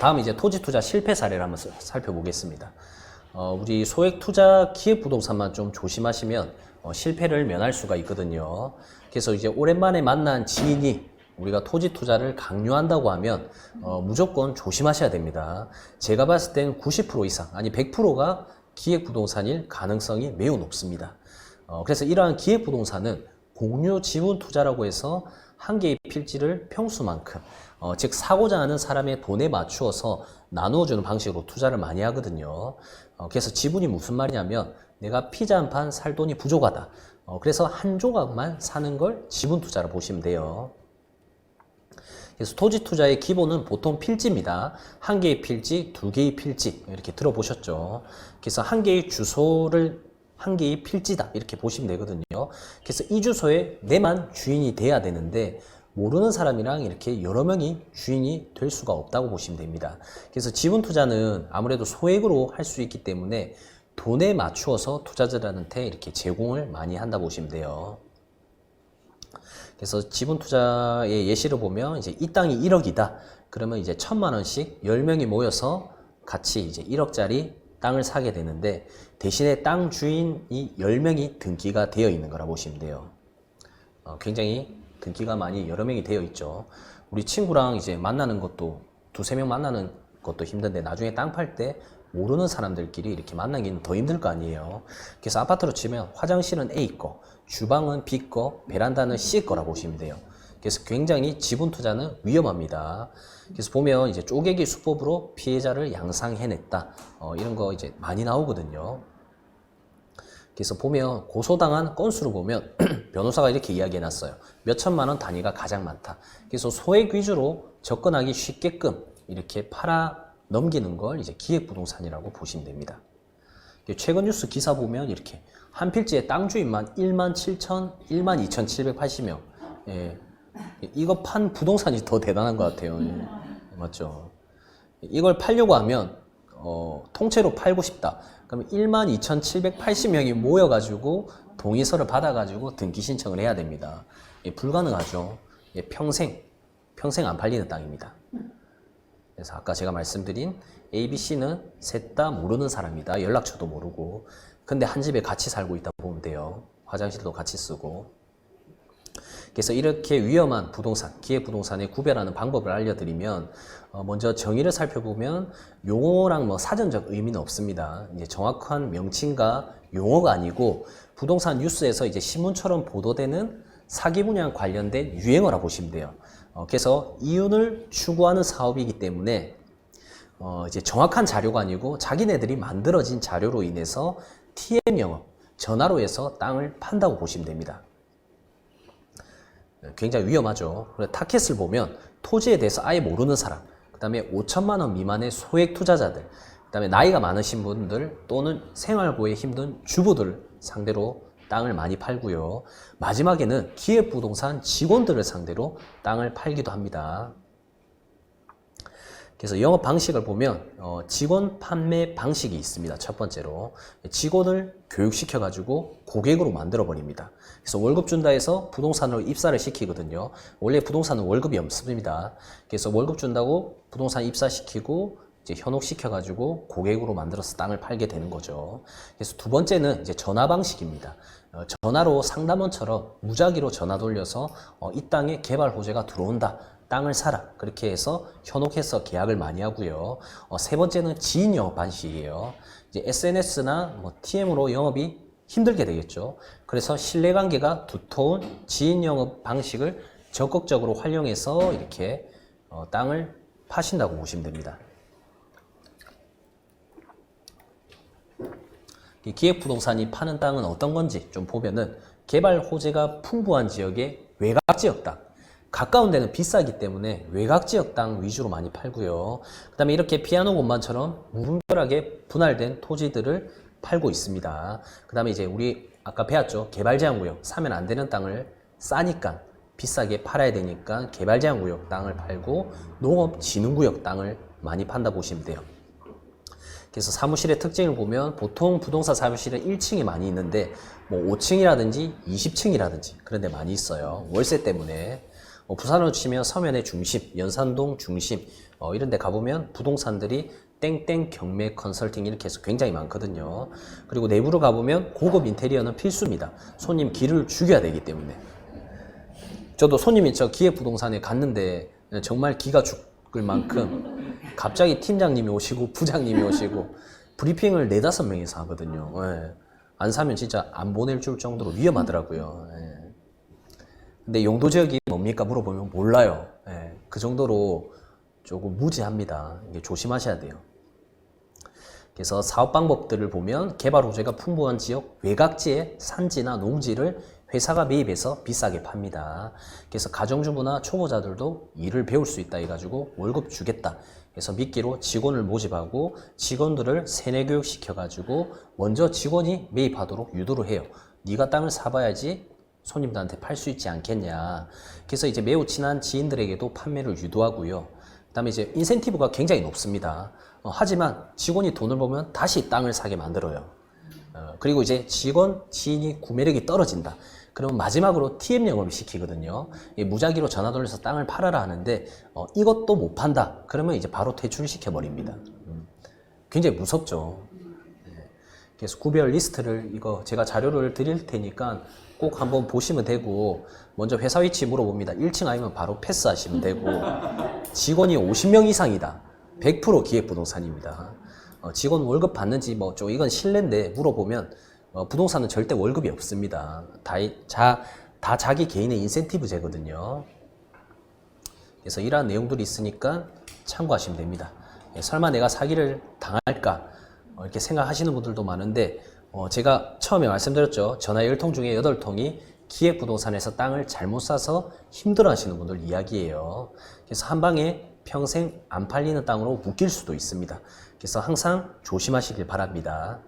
다음 이제 토지 투자 실패 사례를 한번 살펴보겠습니다. 우리 소액 투자 기획 부동산만 좀 조심하시면 실패를 면할 수가 있거든요. 그래서 이제 오랜만에 만난 지인이 우리가 토지 투자를 강요한다고 하면 무조건 조심하셔야 됩니다. 제가 봤을 땐 90% 이상, 아니 100%가 기획 부동산일 가능성이 매우 높습니다. 그래서 이러한 기획 부동산은 공유 지분 투자라고 해서 한 개의 필지를 평수만큼, 즉 사고자 하는 사람의 돈에 맞추어서 나누어주는 방식으로 투자를 많이 하거든요. 그래서 지분이 무슨 말이냐면 내가 피자 한 판 살 돈이 부족하다. 그래서 한 조각만 사는 걸 지분 투자로 보시면 돼요. 그래서 토지 투자의 기본은 보통 필지입니다. 한 개의 필지, 두 개의 필지 이렇게 들어보셨죠. 그래서 한 개의 주소를 한 개의 필지다 이렇게 보시면 되거든요. 그래서 이 주소에 내만 주인이 돼야 되는데 모르는 사람이랑 이렇게 여러 명이 주인이 될 수가 없다고 보시면 됩니다. 그래서 지분 투자는 아무래도 소액으로 할 수 있기 때문에 돈에 맞추어서 투자자들한테 이렇게 제공을 많이 한다고 보시면 돼요. 그래서 지분 투자의 예시를 보면 이제 이 땅이 1억이다. 그러면 이제 1,000만 원씩 10명이 모여서 같이 이제 1억짜리 땅을 사게 되는데 대신에 땅 주인이 10명이 등기가 되어 있는 거라 보시면 돼요. 굉장히 등기가 많이 여러 명이 되어 있죠. 우리 친구랑 이제 만나는 것도 두세 명 만나는 것도 힘든데 나중에 땅 팔 때 모르는 사람들끼리 이렇게 만나기는 더 힘들 거 아니에요. 그래서 아파트로 치면 화장실은 A 거, 주방은 B 거, 베란다는 C 거라 보시면 돼요. 그래서 굉장히 지분 투자는 위험합니다. 그래서 보면 이제 쪼개기 수법으로 피해자를 양상해냈다. 이런 거 이제 많이 나오거든요. 그래서 보면 고소당한 건수를 보면 변호사가 이렇게 이야기해놨어요. 몇 천만 원 단위가 가장 많다. 그래서 소액 위주로 접근하기 쉽게끔 이렇게 팔아 넘기는 걸 이제 기획부동산이라고 보시면 됩니다. 최근 뉴스 기사 보면 이렇게 한 필지의 땅 주인만 12,780명. 예. 이거 판 부동산이 더 대단한 것 같아요. 예. 맞죠? 이걸 팔려고 하면 통째로 팔고 싶다. 그러면 12,780명이 모여가지고 동의서를 받아가지고 등기 신청을 해야 됩니다. 예, 불가능하죠. 예, 평생 안 팔리는 땅입니다. 그래서 아까 제가 말씀드린 A, B, C는 셋 다 모르는 사람이다. 연락처도 모르고. 근데 한 집에 같이 살고 있다 보면 돼요. 화장실도 같이 쓰고. 그래서 이렇게 위험한 부동산, 기획부동산에 구별하는 방법을 알려드리면 먼저 정의를 살펴보면 용어랑 뭐 사전적 의미는 없습니다. 이제 정확한 명칭과 용어가 아니고 부동산 뉴스에서 이제 신문처럼 보도되는 사기 분야 관련된 유행어라 보시면 돼요. 그래서 이윤을 추구하는 사업이기 때문에 이제 정확한 자료가 아니고 자기네들이 만들어진 자료로 인해서 TM 영업, 전화로 해서 땅을 판다고 보시면 됩니다. 굉장히 위험하죠. 타켓을 보면 토지에 대해서 아예 모르는 사람, 그 다음에 5천만 원 미만의 소액 투자자들, 그 다음에 나이가 많으신 분들 또는 생활고에 힘든 주부들 상대로 땅을 많이 팔고요. 마지막에는 기획부동산 직원들을 상대로 땅을 팔기도 합니다. 그래서 영업 방식을 보면 직원 판매 방식이 있습니다. 첫 번째로 직원을 교육시켜 가지고 고객으로 만들어 버립니다. 그래서 월급 준다 해서 부동산으로 입사를 시키거든요. 원래 부동산은 월급이 없습니다. 그래서 월급 준다고 부동산 입사시키고 이제 현혹시켜 가지고 고객으로 만들어서 땅을 팔게 되는 거죠. 그래서 두 번째는 이제 전화 방식입니다. 전화로 상담원처럼 무작위로 전화 돌려서 이 땅에 개발 호재가 들어온다. 땅을 사라. 그렇게 해서 현혹해서 계약을 많이 하고요. 세 번째는 지인 영업 방식이에요. 이제 SNS나 뭐 TM으로 영업이 힘들게 되겠죠. 그래서 신뢰관계가 두터운 지인 영업 방식을 적극적으로 활용해서 이렇게 땅을 파신다고 보시면 됩니다. 기획부동산이 파는 땅은 어떤 건지 좀 보면은 개발 호재가 풍부한 지역의 외곽지역 땅, 가까운 데는 비싸기 때문에 외곽지역 땅 위주로 많이 팔고요. 그 다음에 이렇게 피아노 건반처럼 무분별하게 분할된 토지들을 팔고 있습니다. 그 다음에 이제 우리 아까 배웠죠. 개발제한구역, 사면 안 되는 땅을 싸니까 비싸게 팔아야 되니까 개발제한구역 땅을 팔고 농업진흥구역 땅을 많이 판다 보시면 돼요. 그래서 사무실의 특징을 보면 보통 부동산 사무실은 1층이 많이 있는데 뭐 5층이라든지 20층이라든지 그런 데 많이 있어요. 월세 때문에. 부산으로 치면 서면의 중심, 연산동 중심 이런 데 가보면 부동산들이 땡땡 경매 컨설팅 이렇게 해서 굉장히 많거든요. 그리고 내부로 가보면 고급 인테리어는 필수입니다. 손님 기를 죽여야 되기 때문에. 저도 손님이 저 기획부동산에 갔는데 정말 기가 죽을 만큼 갑자기 팀장님이 오시고 부장님이 오시고 브리핑을 4-5명이서 하거든요. 예. 안 사면 진짜 안 보낼 줄 정도로 위험하더라고요. 예. 근데 용도 지역이 뭡니까 물어보면 몰라요. 예. 그 정도로 조금 무지합니다. 이게 조심하셔야 돼요. 그래서 사업 방법들을 보면 개발 호재가 풍부한 지역 외곽지의 산지나 농지를 회사가 매입해서 비싸게 팝니다. 그래서 가정주부나 초보자들도 일을 배울 수 있다 해가지고 월급 주겠다. 그래서 미끼로 직원을 모집하고 직원들을 세뇌 교육 시켜가지고 먼저 직원이 매입하도록 유도를 해요. 네가 땅을 사봐야지 손님들한테 팔 수 있지 않겠냐. 그래서 이제 매우 친한 지인들에게도 판매를 유도하고요. 그다음에 이제 인센티브가 굉장히 높습니다. 하지만 직원이 돈을 벌면 다시 땅을 사게 만들어요. 그리고 이제 직원, 지인이 구매력이 떨어진다. 그러면 마지막으로 TM 영업을 시키거든요. 무작위로 전화 돌려서 땅을 팔아라 하는데 이것도 못 판다. 그러면 이제 바로 퇴출을 시켜버립니다. 굉장히 무섭죠. 그래서 구별 리스트를 이거 제가 자료를 드릴 테니까 꼭 한번 보시면 되고 먼저 회사 위치 물어봅니다. 1층 아니면 바로 패스하시면 되고 직원이 50명 이상이다. 100% 기획부동산입니다. 직원 월급 받는지 뭐좀 이건 실례인데 물어보면 부동산은 절대 월급이 없습니다. 다 자기 개인의 인센티브제거든요. 그래서 이러한 내용들이 있으니까 참고하시면 됩니다. 설마 내가 사기를 당할까 이렇게 생각하시는 분들도 많은데 제가 처음에 말씀드렸죠. 전화 10통 중에 8통이 기획부동산에서 땅을 잘못 사서 힘들어하시는 분들 이야기예요. 그래서 한 방에 평생 안 팔리는 땅으로 묶일 수도 있습니다. 그래서 항상 조심하시길 바랍니다.